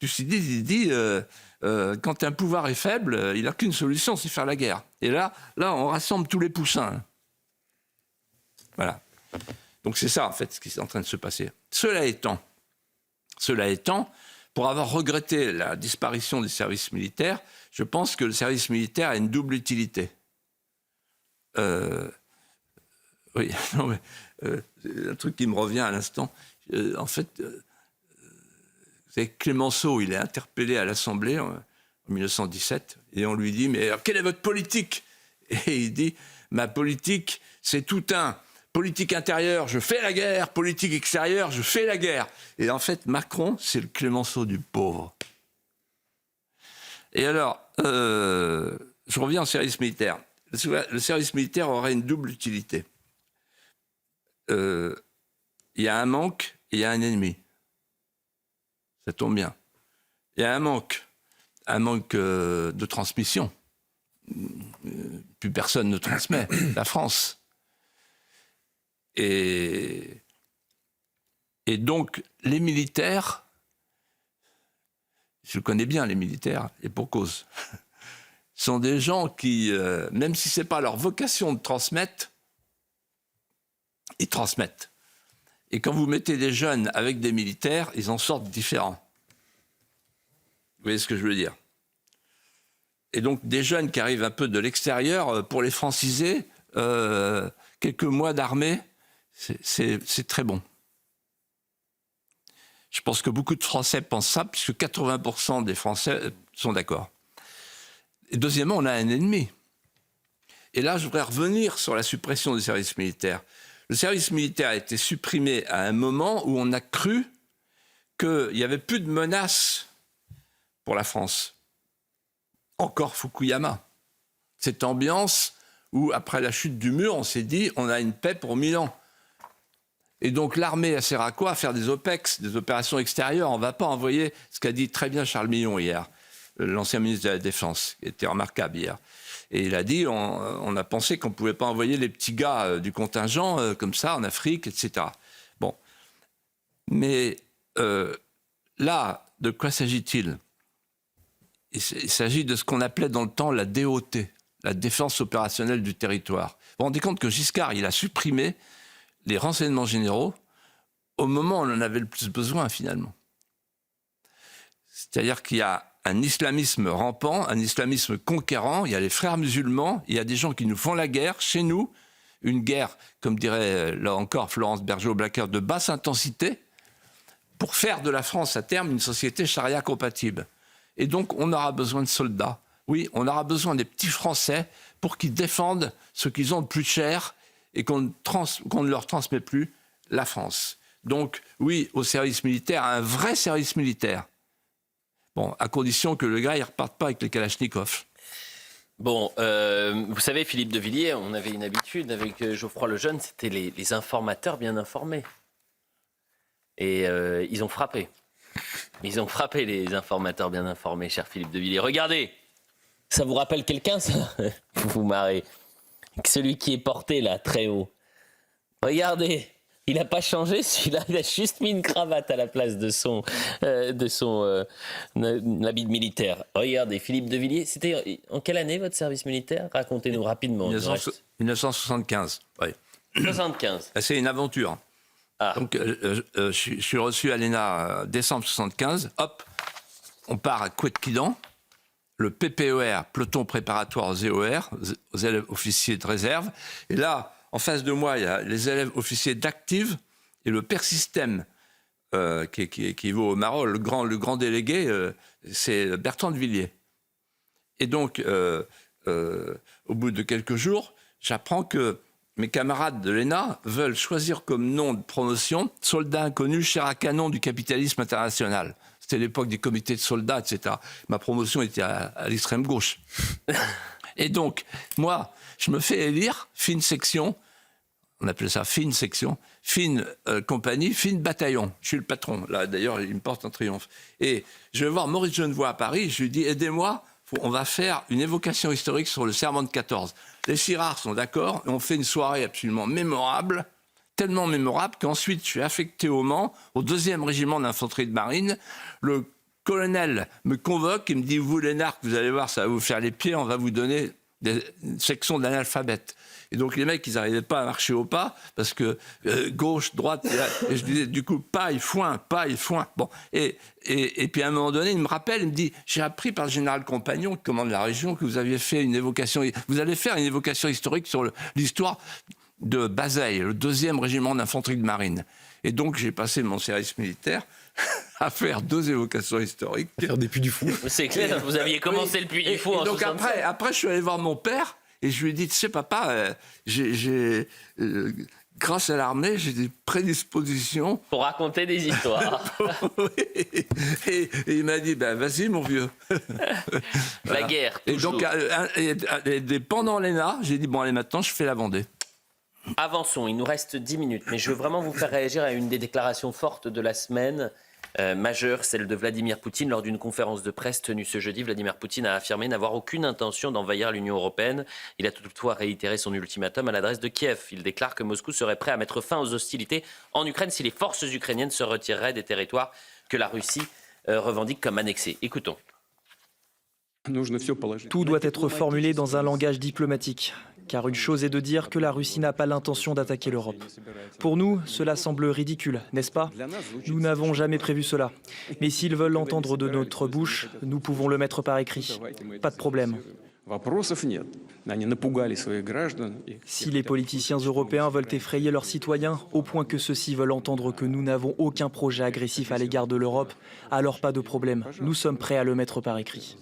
Thucydide, il dit quand un pouvoir est faible, il n'a qu'une solution, c'est faire la guerre. Et là, on rassemble tous les poussins. Voilà. Donc c'est ça, en fait, ce qui est en train de se passer. Cela étant, pour avoir regretté la disparition du service militaire, je pense que le service militaire a une double utilité. Oui, non, mais, un truc qui me revient à l'instant. En fait, vous savez, Clémenceau, il est interpellé à l'Assemblée en 1917, et on lui dit, mais alors, quelle est votre politique? Et il dit, ma politique, c'est tout un. Politique intérieure, je fais la guerre. Politique extérieure, je fais la guerre. Et en fait, Macron, c'est le Clémenceau du pauvre. Et alors, je reviens au service militaire. Le service militaire aurait une double utilité. Il y a un manque et il y a un ennemi. Ça tombe bien. Il y a un manque de transmission. Plus personne ne transmet. La France. Et donc, les militaires, je connais bien les militaires, et pour cause, sont des gens qui, même si ce n'est pas leur vocation de transmettre, ils transmettent. Et quand vous mettez des jeunes avec des militaires, ils en sortent différents. Vous voyez ce que je veux dire? Et donc, des jeunes qui arrivent un peu de l'extérieur, pour les franciser, quelques mois d'armée, c'est très bon. Je pense que beaucoup de Français pensent ça, puisque 80% des Français sont d'accord. Et deuxièmement, on a un ennemi. Et là, je voudrais revenir sur la suppression du service militaire. Le service militaire a été supprimé à un moment où on a cru qu'il n'y avait plus de menaces pour la France. Encore Fukuyama. Cette ambiance où, après la chute du mur, on s'est dit on a une paix pour 1000 ans. Et donc l'armée, elle sert à quoi? À faire des OPEX, des opérations extérieures. On ne va pas envoyer, ce qu'a dit très bien Charles Millon hier, l'ancien ministre de la Défense, qui était remarquable hier. Et il a dit, on a pensé qu'on ne pouvait pas envoyer les petits gars du contingent comme ça en Afrique, etc. Bon. Mais là, de quoi s'agit-il? Il s'agit de ce qu'on appelait dans le temps la DOT, la défense opérationnelle du territoire. Vous vous rendez compte que Giscard, il a supprimé les renseignements généraux au moment où on en avait le plus besoin, finalement. C'est-à-dire qu'il y a un islamisme rampant, un islamisme conquérant, il y a les frères musulmans, il y a des gens qui nous font la guerre, chez nous, une guerre, comme dirait là encore Florence Bergeau-Blacker, de basse intensité, pour faire de la France à terme une société charia compatible. Et donc on aura besoin de soldats. Oui, on aura besoin des petits Français pour qu'ils défendent ce qu'ils ont de plus cher et qu'on ne leur transmet plus, la France. Donc oui, au service militaire, un vrai service militaire. Bon, à condition que le gars ne reparte pas avec les Kalachnikov. Bon, vous savez, Philippe de Villiers, on avait une habitude avec Geoffroy Lejeune, c'était les informateurs bien informés. Et ils ont frappé. Ils ont frappé les informateurs bien informés, cher Philippe de Villiers. Regardez, ça vous rappelle quelqu'un, ça? Vous vous marrez. Celui qui est porté là, très haut. Regardez. Il n'a pas changé, celui-là, il a juste mis une cravate à la place de son habit de militaire. Regardez, Philippe de Villiers, c'était en quelle année votre service militaire? Racontez-nous rapidement. 1975, oui. 75. C'est une aventure. Ah. Donc, je suis reçu à l'ENA décembre 75. Hop, on part à Couët-Quidan, le PPER, peloton préparatoire aux EOR, aux élèves officiers de réserve. Et là, en face de moi, il y a les élèves officiers d'active et le Persystème qui vaut au Maroc, le grand délégué, c'est Bertrand de Villiers. Et donc, au bout de quelques jours, j'apprends que mes camarades de l'ENA veulent choisir comme nom de promotion « Soldat inconnu, chair à canon du capitalisme international ». C'était l'époque des comités de soldats, etc. Ma promotion était à l'extrême gauche. Et donc, moi, je me fais élire, fine section, on appelait ça fine section, fine compagnie, fine bataillon. Je suis le patron. Là, d'ailleurs, il me porte en triomphe. Et je vais voir Maurice Genevoix à Paris, je lui dis, aidez-moi, on va faire une évocation historique sur le serment de 14. Les Sirards sont d'accord, et on fait une soirée absolument mémorable, tellement mémorable qu'ensuite, je suis affecté au Mans, au 2e régiment d'infanterie de marine. Le colonel me convoque, il me dit, vous les narcs, vous allez voir, ça va vous faire les pieds, on va vous donner une section d'analphabètes. Et donc les mecs, ils n'arrivaient pas à marcher au pas, parce que gauche, droite, et je disais du coup, paille, foin. Bon, et puis à un moment donné, il me rappelle, il me dit, j'ai appris par le général Compagnon, qui commande la région, que vous aviez fait une évocation, vous allez faire une évocation historique sur l'histoire de Bazeilles, le 2e régiment d'infanterie de marine. Et donc j'ai passé mon service militaire à faire 2 évocations historiques. Faire des Puy du Fou. C'est clair, vous aviez commencé le Puy du Fou en donc 67. après, je suis allé voir mon père et je lui ai dit, tu sais papa, grâce à l'armée, j'ai des prédispositions. Pour raconter des histoires. et il m'a dit, ben vas-y mon vieux. La guerre, Et toujours. donc pendant l'ENA, j'ai dit, bon allez maintenant je fais la Vendée. Avançons, il nous reste 10 minutes, mais je veux vraiment vous faire réagir à une des déclarations fortes de la semaine, majeure, celle de Vladimir Poutine. Lors d'une conférence de presse tenue ce jeudi, Vladimir Poutine a affirmé n'avoir aucune intention d'envahir l'Union européenne. Il a toutefois réitéré son ultimatum à l'adresse de Kiev. Il déclare que Moscou serait prêt à mettre fin aux hostilités en Ukraine si les forces ukrainiennes se retireraient des territoires que la Russie revendique comme annexés. Écoutons. Tout doit être formulé dans un langage diplomatique, car une chose est de dire que la Russie n'a pas l'intention d'attaquer l'Europe. Pour nous, cela semble ridicule, n'est-ce pas? Nous n'avons jamais prévu cela. Mais s'ils veulent l'entendre de notre bouche, nous pouvons le mettre par écrit. Pas de problème. Si les politiciens européens veulent effrayer leurs citoyens au point que ceux-ci veulent entendre que nous n'avons aucun projet agressif à l'égard de l'Europe, alors pas de problème. Nous sommes prêts à le mettre par écrit.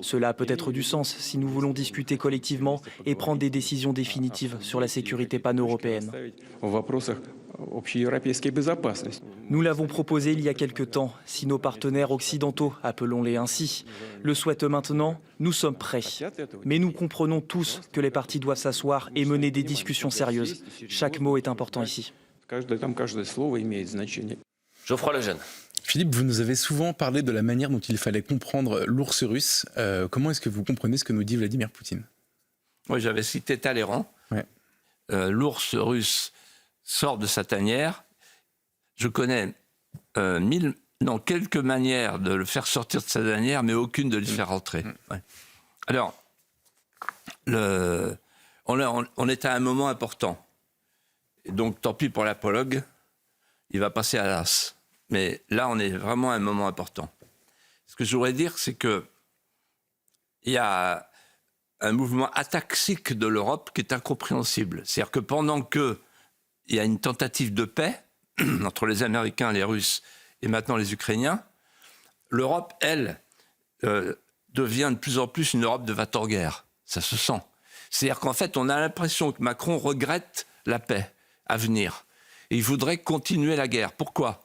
Cela a peut-être du sens si nous voulons discuter collectivement et prendre des décisions définitives sur la sécurité pan-européenne. Nous l'avons proposé il y a quelque temps. Si nos partenaires occidentaux, appelons-les ainsi, le souhaitent maintenant, nous sommes prêts. Mais nous comprenons tous que les parties doivent s'asseoir et mener des discussions sérieuses. Chaque mot est important ici. Geoffroy Lejeune. Philippe, vous nous avez souvent parlé de la manière dont il fallait comprendre l'ours russe. Comment est-ce que vous comprenez ce que nous dit Vladimir Poutine? Moi, j'avais cité Talleyrand. Ouais. L'ours russe sort de sa tanière. Je connais quelques manières de le faire sortir de sa tanière, mais aucune de le faire rentrer. Ouais. Alors, on est à un moment important. Et donc, tant pis pour l'apologue, il va passer à l'as. Mais là, on est vraiment à un moment important. Ce que je voudrais dire, c'est qu'il y a un mouvement ataxique de l'Europe qui est incompréhensible. C'est-à-dire que pendant qu'il y a une tentative de paix entre les Américains, les Russes et maintenant les Ukrainiens, l'Europe, elle, devient de plus en plus une Europe de va-t-en-guerre. Ça se sent. C'est-à-dire qu'en fait, on a l'impression que Macron regrette la paix à venir. Et il voudrait continuer la guerre. Pourquoi?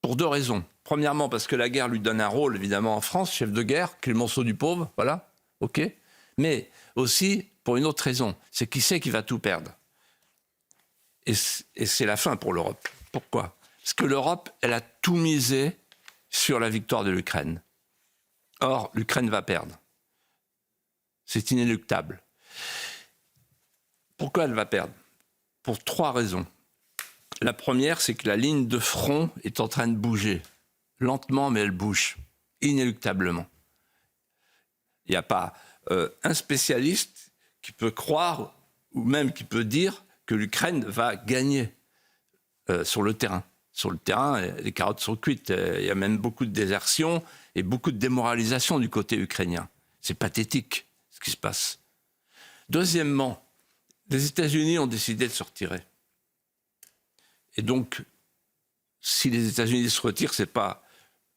Pour 2 raisons. Premièrement, parce que la guerre lui donne un rôle, évidemment, en France, chef de guerre, Clémenceau du pauvre, voilà, ok. Mais aussi pour une autre raison, c'est qu'il sait qu'il va tout perdre. Et c'est la fin pour l'Europe. Pourquoi? Parce que l'Europe, elle a tout misé sur la victoire de l'Ukraine. Or, l'Ukraine va perdre. C'est inéluctable. Pourquoi elle va perdre? Pour 3 raisons. La première, c'est que la ligne de front est en train de bouger. Lentement, mais elle bouge. Inéluctablement. Il n'y a pas un spécialiste qui peut croire, ou même qui peut dire, que l'Ukraine va gagner sur le terrain. Sur le terrain, les carottes sont cuites. Il y a même beaucoup de désertion et beaucoup de démoralisation du côté ukrainien. C'est pathétique, ce qui se passe. Deuxièmement, les États-Unis ont décidé de se retirer. Et donc, si les États-Unis se retirent, ce n'est pas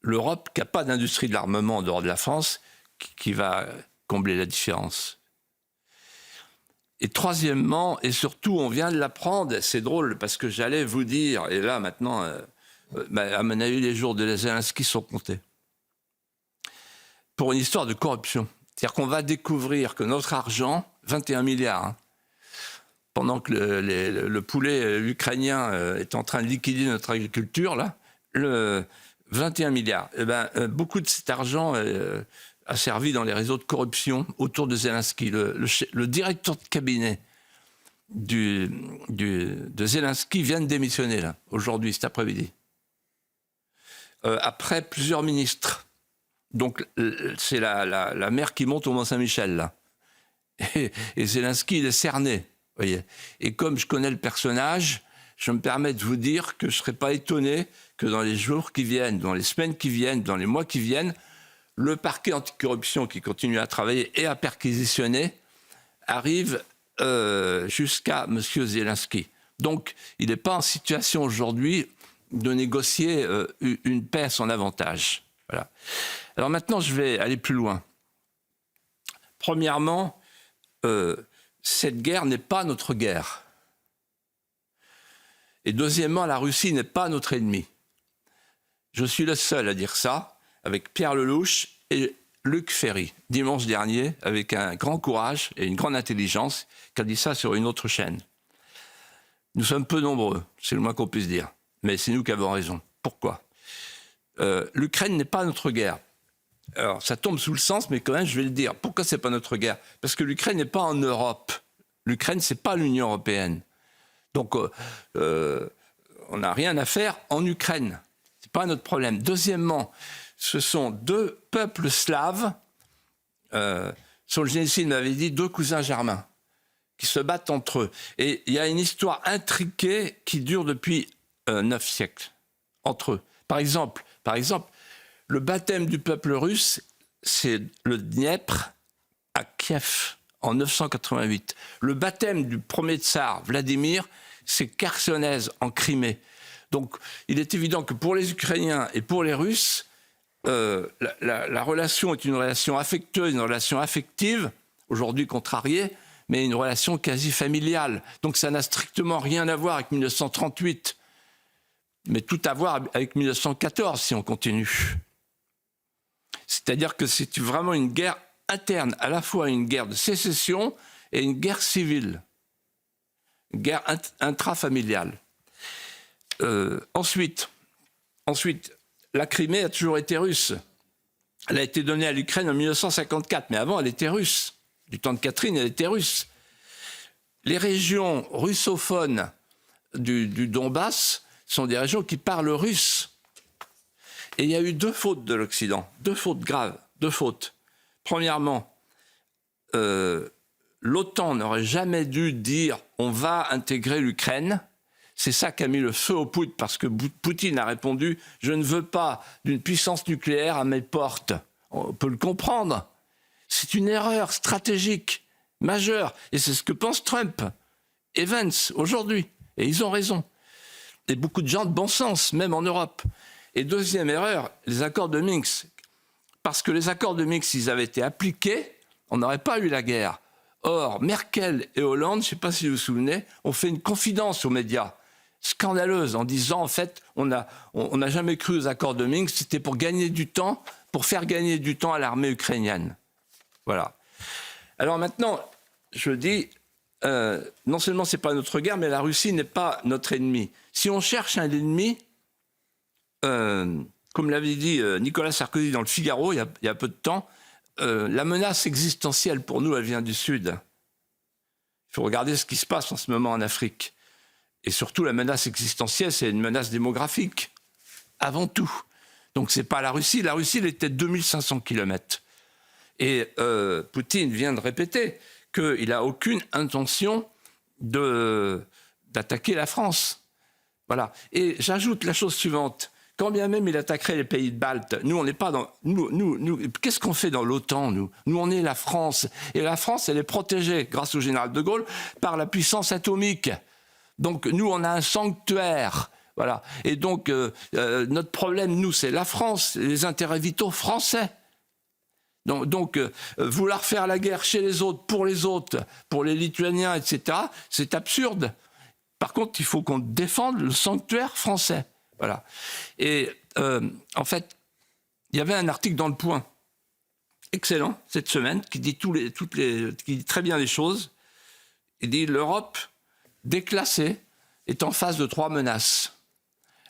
l'Europe, qui n'a pas d'industrie de l'armement en dehors de la France, qui va combler la différence. Et troisièmement, et surtout, on vient de l'apprendre, c'est drôle, parce que j'allais vous dire, et là maintenant, à mon avis, les jours de Zelensky sont comptés. Pour une histoire de corruption. C'est-à-dire qu'on va découvrir que notre argent, 21 milliards, pendant que le poulet ukrainien est en train de liquider notre agriculture, là, 21 milliards. Eh ben, beaucoup de cet argent a servi dans les réseaux de corruption autour de Zelensky. Le directeur de cabinet de Zelensky vient de démissionner, là, aujourd'hui, cet après-midi. après plusieurs ministres. Donc, c'est la mer qui monte au Mont-Saint-Michel, là. Et Zelensky, il est cerné, voyez. Et comme je connais le personnage, je me permets de vous dire que je ne serais pas étonné que dans les jours qui viennent, dans les semaines qui viennent, dans les mois qui viennent, le parquet anticorruption qui continue à travailler et à perquisitionner arrive jusqu'à M. Zelensky. Donc, il n'est pas en situation aujourd'hui de négocier une paix à son avantage. Voilà. Alors maintenant, je vais aller plus loin. Premièrement, cette guerre n'est pas notre guerre. Et deuxièmement, la Russie n'est pas notre ennemi. Je suis le seul à dire ça, avec Pierre Lelouch et Luc Ferry, dimanche dernier, avec un grand courage et une grande intelligence, qui a dit ça sur une autre chaîne. Nous sommes peu nombreux, c'est le moins qu'on puisse dire, mais c'est nous qui avons raison. Pourquoi ? L'Ukraine n'est pas notre guerre. Alors, ça tombe sous le sens, mais quand même, je vais le dire. Pourquoi c'est pas notre guerre ? Parce que l'Ukraine n'est pas en Europe. L'Ukraine, c'est pas l'Union européenne. Donc, on n'a rien à faire en Ukraine. C'est pas notre problème. Deuxièmement, ce sont deux peuples slaves. Solzhenitsyn m'avait dit 2 cousins germains qui se battent entre eux. Et il y a une histoire intriquée qui dure depuis 9 siècles entre eux. Par exemple, le baptême du peuple russe, c'est le Dniepr à Kiev en 988. Le baptême du premier tsar, Vladimir, c'est Chersonèse en Crimée. Donc, il est évident que pour les Ukrainiens et pour les Russes, la relation est une relation affectueuse, une relation affective, aujourd'hui contrariée, mais une relation quasi familiale. Donc, ça n'a strictement rien à voir avec 1938, mais tout à voir avec 1914, si on continue. C'est-à-dire que c'est vraiment une guerre interne, à la fois une guerre de sécession et une guerre civile, une guerre intrafamiliale. Ensuite, la Crimée a toujours été russe. Elle a été donnée à l'Ukraine en 1954, mais avant, elle était russe. Du temps de Catherine, elle était russe. Les régions russophones du Donbass sont des régions qui parlent russe. Et il y a eu 2 fautes de l'Occident, 2 fautes graves, 2 fautes. Premièrement, l'OTAN n'aurait jamais dû dire « on va intégrer l'Ukraine ». C'est ça qui a mis le feu aux poudres, parce que Poutine a répondu « je ne veux pas d'une puissance nucléaire à mes portes ». On peut le comprendre. C'est une erreur stratégique majeure. Et c'est ce que pense Trump et Vance aujourd'hui. Et ils ont raison. Et beaucoup de gens de bon sens, même en Europe. Et deuxième erreur, les accords de Minsk. Parce que les accords de Minsk, s'ils avaient été appliqués, on n'aurait pas eu la guerre. Or, Merkel et Hollande, je ne sais pas si vous vous souvenez, ont fait une confidence aux médias scandaleuse en disant, en fait, on n'a jamais cru aux accords de Minsk, c'était pour gagner du temps, pour faire gagner du temps à l'armée ukrainienne. Voilà. Alors maintenant, je dis, non seulement ce n'est pas notre guerre, mais la Russie n'est pas notre ennemi. Si on cherche un ennemi, comme l'avait dit Nicolas Sarkozy dans le Figaro il y a peu de temps, la menace existentielle pour nous, elle vient du Sud. Il faut regarder ce qui se passe en ce moment en Afrique. Et surtout, la menace existentielle, c'est une menace démographique, avant tout. Donc ce n'est pas la Russie. La Russie, elle était 2500 km. Et Poutine vient de répéter qu'il n'a aucune intention d'attaquer la France. Voilà. Et j'ajoute la chose suivante. Quand bien même il attaquerait les pays de Baltes, nous, on n'est pas dans... qu'est-ce qu'on fait dans l'OTAN, nous ? Nous, on est la France. Et la France, elle est protégée, grâce au général de Gaulle, par la puissance atomique. Donc, nous, on a un sanctuaire. Voilà. Et donc, notre problème, nous, c'est la France, les intérêts vitaux français. Donc vouloir faire la guerre chez les autres, pour les Lituaniens, etc., c'est absurde. Par contre, il faut qu'on défende le sanctuaire français. Voilà. Et en fait, il y avait un article dans Le Point, excellent, cette semaine, qui dit, qui dit très bien les choses. Il dit « L'Europe déclassée est en face de 3 menaces.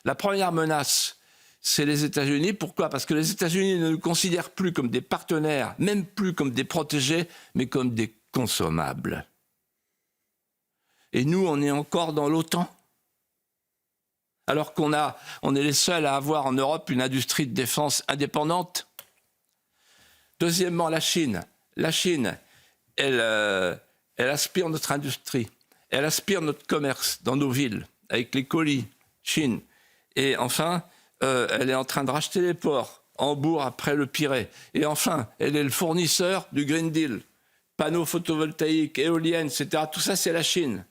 La première menace, c'est les États-Unis. Pourquoi ? Parce que les États-Unis ne nous considèrent plus comme des partenaires, même plus comme des protégés, mais comme des consommables. Et nous, on est encore dans l'OTAN. alors qu'on est les seuls à avoir en Europe une industrie de défense indépendante. Deuxièmement, la Chine. La Chine, elle aspire notre industrie, elle aspire notre commerce dans nos villes, avec les colis, Chine. Et enfin, elle est en train de racheter les ports, Hambourg après le Pirée. Et enfin, elle est le fournisseur du Green Deal. Panneaux photovoltaïques, éoliennes, etc. Tout ça, c'est la Chine.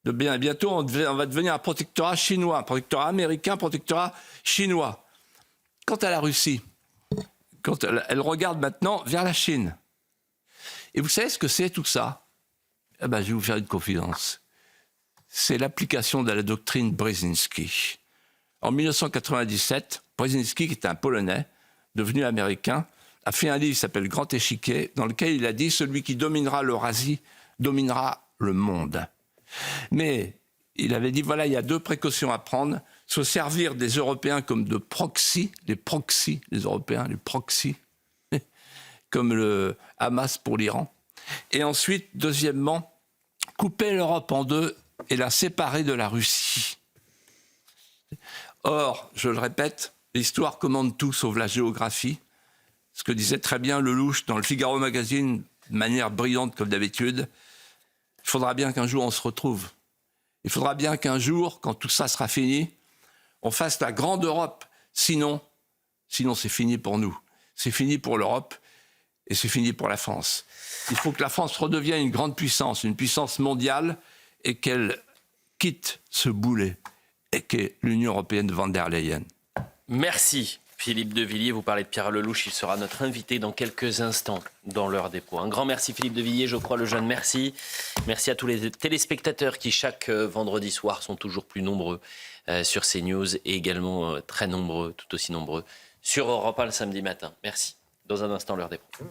Bientôt, on va devenir un protectorat chinois, un protectorat américain, un protectorat chinois. Quant à la Russie, quand elle regarde maintenant vers la Chine. Et vous savez ce que c'est tout ça? Je vais vous faire une confidence. C'est l'application de la doctrine Brzezinski. En 1997, Brzezinski, qui est un Polonais, devenu américain, a fait un livre qui s'appelle Grand Échiquier, dans lequel il a dit « Celui qui dominera l'Eurasie dominera le monde ». Mais il avait dit, voilà, il y a 2 précautions à prendre. Se servir des Européens comme de proxy, les Européens, les proxys, comme le Hamas pour l'Iran. Et ensuite, deuxièmement, couper l'Europe en 2 et la séparer de la Russie. Or, je le répète, l'histoire commande tout sauf la géographie. Ce que disait très bien Lelouch dans le Figaro Magazine, de manière brillante comme d'habitude. Il faudra bien qu'un jour on se retrouve. Il faudra bien qu'un jour, quand tout ça sera fini, on fasse la grande Europe. Sinon c'est fini pour nous. C'est fini pour l'Europe et c'est fini pour la France. Il faut que la France redevienne une grande puissance, une puissance mondiale, et qu'elle quitte ce boulet et qu'est l'Union européenne de Van der Leyen. Merci Philippe de Villiers. Vous parlez de Pierre Lelouch, il sera notre invité dans quelques instants dans l'heure des pros. Un grand merci Philippe de Villiers, Geoffroy Lejeune, merci. Merci à tous les téléspectateurs qui chaque vendredi soir sont toujours plus nombreux sur CNews et également très nombreux, tout aussi nombreux, sur Europe 1 le samedi matin. Merci. Dans un instant, l'heure des pros.